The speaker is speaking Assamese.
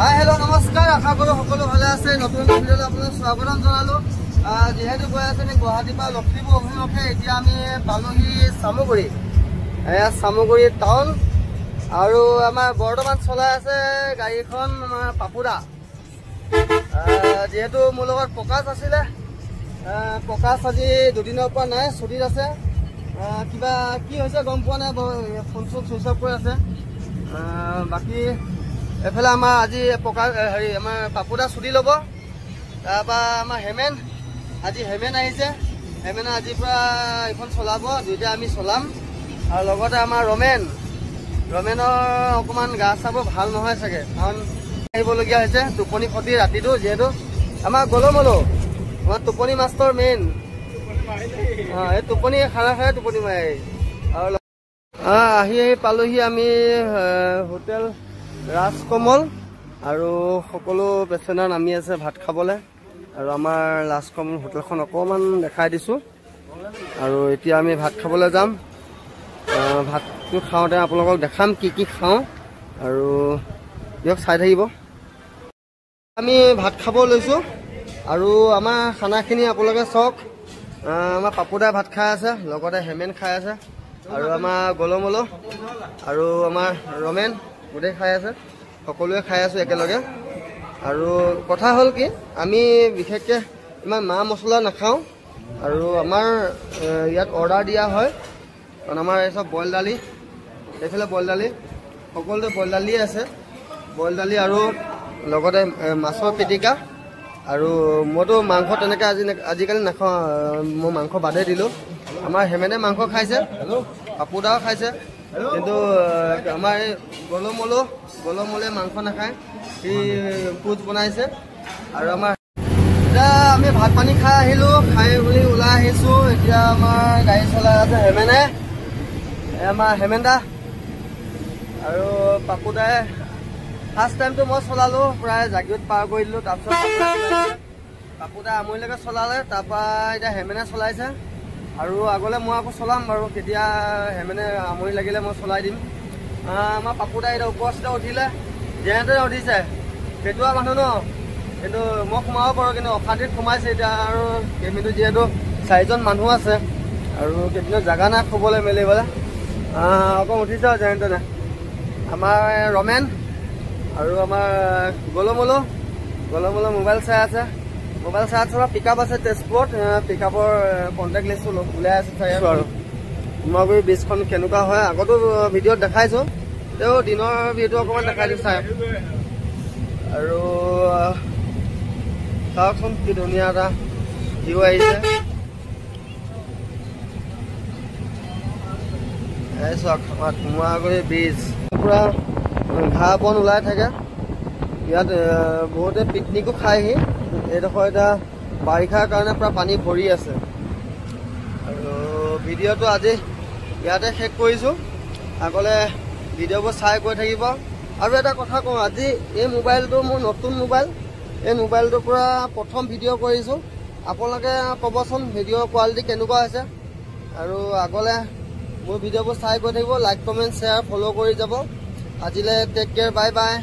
हेलो नमस्कार आशा करो सकलो भाले आछे नतुन भिडिओले आपनाक स्वागतम जनालो जेहेतु गय आछे गुवाहाटी पा लखीमपुर अभिमुखे एतिया आमी पालोही सामुगुरी टाउन आरो आमार बर्तमान चलाई आछे गाड़ीखन पापुदा जेहेतु मोर लगत प्रकाश आछिले प्रकाश আজি দুদিনৰ পৰা নাই ছুটিত আছে কিবা কি হৈছে গম পোৱা নাই ফোন সুইচ অফ কৰি আছে বাকি এফালে আমাৰ আজি প্ৰকাশ হেৰি আমাৰ পাপুদা ছুটি ল'ব তাৰপৰা আমাৰ হেমেন আজি হেমেন আহিছে হেমেন আজি পৰা এখন চলাব দুইটা আমি চলাম আৰু লগতে আমাৰ ৰমেনৰ অকমান গা চাব ভাল নহয় চাগে কাৰণ আহিবলগীয়া হৈছে টোপনি ক্ষতি ৰাতিটো যেহেতু আমাৰ গলমলো আমাৰ টোপনি মাষ্টৰ মেইন এই টোপনি খানা খাই টোপনি মাৰে আৰু আহি পালোহি আমি হোটেল ৰাজকমল আৰু সকলো পেচেঞ্জাৰ নামি আছে ভাত খাবলৈ আৰু আমাৰ ৰাজকমল হোটেলখন অকমান দেখাই দিছো আৰু এতিয়া আমি ভাত খাবলৈ যাম ভাতটো খাওঁতে আপোনালোকক দেখাম কি কি খাওঁ আৰু দিয়ক চাই থাকিব আমি ভাত খাব লৈছো আৰু আমাৰ খানাখিনি আপোনালোকে চাওক আমাৰ পাপুদাই ভাত খাই আছে লগতে হেমেন খাই আছে আৰু আমাৰ গলমলো আৰু আমাৰ ৰমেন গোটেই খাই আছে সকলোৱে খাই আছো একেলগে আৰু কথা হ'ল কি আমি বিশেষকৈ ইমান মা মছলা নাখাওঁ আৰু আমাৰ ইয়াত অৰ্ডাৰ দিয়া হয় কাৰণ আমাৰ এই চব বইল দালি এইফালে বইল দালি সকলোতে বইল দালি আছে বইল দালি আৰু লগতে মাছৰ পিটিকা আৰু মইতো মাংস তেনেকৈ আজিকালি নাখাওঁ মই মাংস বাদে দিলোঁ আমাৰ হেমেনে মাংস খাইছে পাপুদাও খাইছে কিন্তু আমাৰ এই গলমলে মাংস নাখায় সি পোজ বনাইছে আৰু আমাৰ এতিয়া আমি ভাত পানী খাই আহিলোঁ খাই বুলি ওলাই আহিছোঁ এতিয়া আমাৰ গাড়ী চলাই আছে হেমেনে আমাৰ হেমেনদা আৰু পাপুদাই ফাৰ্ষ্ট টাইমটো মই চলালোঁ প্ৰায় জাগিৰত পাৰ কৰি দিলোঁ তাৰপিছত পাপুদাই আমৰিলৈকে চলালে তাৰপৰা এতিয়া হেমেনে চলাইছে আৰু আগলৈ মই আকৌ চলাম বাৰু কেতিয়া হেমেনে আমৰি লাগিলে মই চলাই দিম আমাৰ পাপুদাই এতিয়া ওপৰচিতে উঠিলে যেনেদৰে উঠিছে পেটুৱা মানুহ ন কিন্তু মই সোমাব পাৰোঁ কিন্তু অশান্তিত সোমাইছে এতিয়া আৰু কেমিটো যিহেতু 4জন মানুহ আছে আৰু কেইদিনত জেগা নাই শুবলৈ মেলিবলৈ অকণ উঠিছে আৰু যেনে তেনে আমাৰ ৰমেন আৰু আমাৰ গলমলো মোবাইল চাই আছে পিক আপ আছে তেজপুৰত পিক আপৰ কণ্টেক্ট লিষ্টটো ওলাই আছে চাই আছো আৰু মোমাগুৰি ব্ৰিজখন কেনেকুৱা হয় আগতো ভিডিঅ'ত দেখাইছোঁ তেওঁ দিনৰ ভিডিঅ'টো অকণমান দেখাই দিছোঁ চাই আৰু চাওকচোন কি ধুনীয়া এটা ভিউ আহিছে চাওক আমাৰ মোমাগুৰি ব্ৰিজ পূৰা ঘাঁহ বন ওলাই থাকে ইয়াত বহুতে পিকনিকো খায়হি এইডোখৰ এতিয়া বাৰিষাৰ কাৰণে প্ৰায় পানী ভৰি আছে আৰু ভিডিঅ'টো আজি ইয়াতে শেষ কৰিছোঁ আগলৈ ভিডিঅ'বোৰ চাই গৈ থাকিব আৰু এটা কথা কওঁ আজি এই মোবাইলটো মোৰ নতুন মোবাইল এই মোবাইলটোৰ পৰা প্ৰথম ভিডিঅ' কৰিছোঁ আপোনালোকে ক'বচোন ভিডিঅ'ৰ কোৱালিটি কেনেকুৱা হৈছে আৰু আগলৈ মোৰ ভিডিঅ'বোৰ চাই গৈ থাকিব লাইক কমেণ্ট শ্বেয়াৰ ফ'ল' কৰি যাব আজিলৈ টেক কেয়াৰ বাই বাই